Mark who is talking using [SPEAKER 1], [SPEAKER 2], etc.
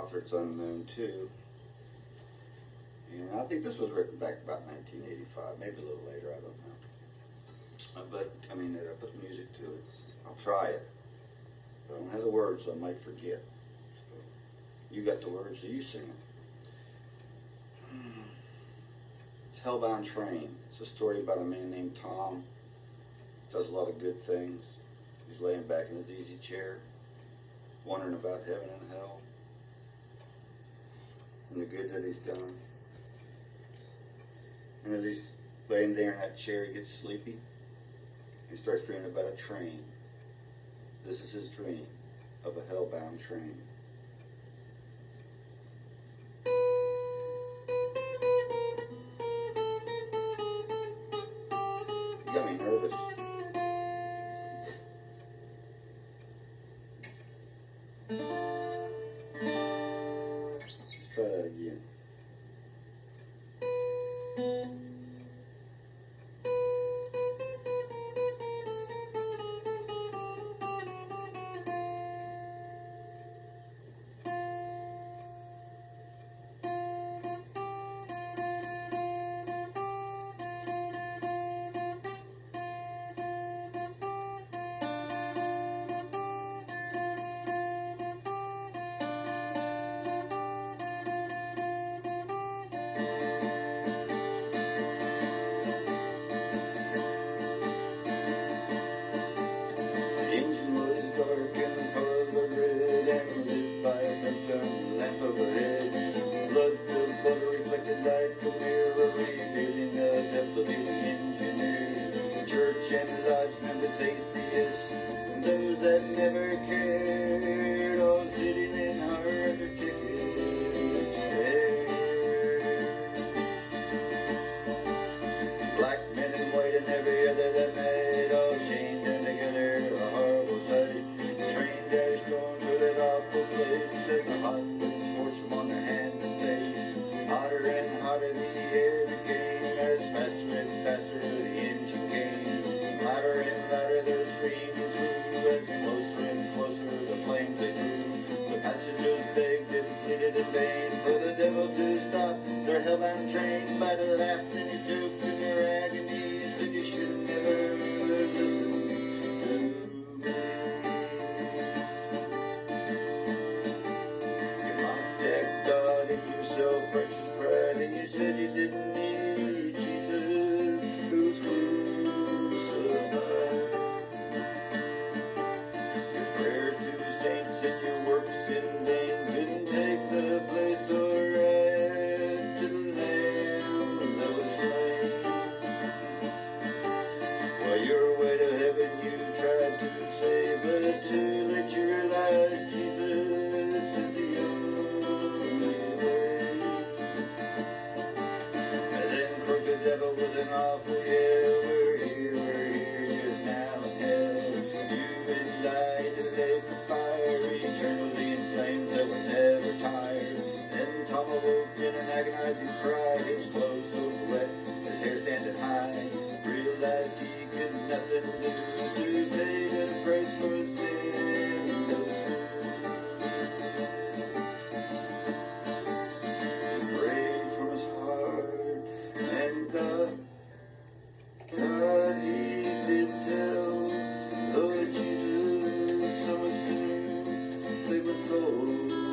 [SPEAKER 1] author, it's unknown too. And I think this was written back about 1985, maybe a little later, I don't know. But, I mean, I put music to it. I'll try it. But I don't have the words, so I might forget. So, you got the words, so you sing it. It's Hellbound Train. It's a story about a man named Tom. Does a lot of good things. He's laying back in his easy chair, wondering about heaven and hell, and the good that he's done. And as he's laying there in that chair, he gets sleepy. He starts dreaming about a train. This is his dream of a hellbound train. You got me nervous. Let's try that again. And large numbers atheists, and those that never cared, all sitting in hard their tickets there. Black men and white and every other that night, all chained down together, a horrible sight. Train dash going to that awful place as the hot wind scorched them on their hands and face. Hotter and hotter the air became, as faster and faster the engine came. Louder and louder the screams grew, as closer and closer the flames they drew. The passengers begged and pleaded in vain for the devil to stop their hellbound train. But he laughed and he joked in their agony, said you should never have listened to me. You mocked at God and your self-righteous pride, and you said you didn't need Jesus, who's crucified. Your prayers to saints and your works in vain couldn't take the place or right to the Lamb that was slain. While your way to heaven you tried to say, but too late you realized Jesus is the only way. And then croaked the devil with an awful yell, we're here now in hell. You and I in the lake of fire, eternally in flames that were never tired. Then Tom awoke in an agonizing cry, his clothes so wet, his hair standing high. Realized he could nothing do to pay the price for his sin. He prayed from his heart, and God he did tell, Lord Jesus, I'm a sinner, save my soul.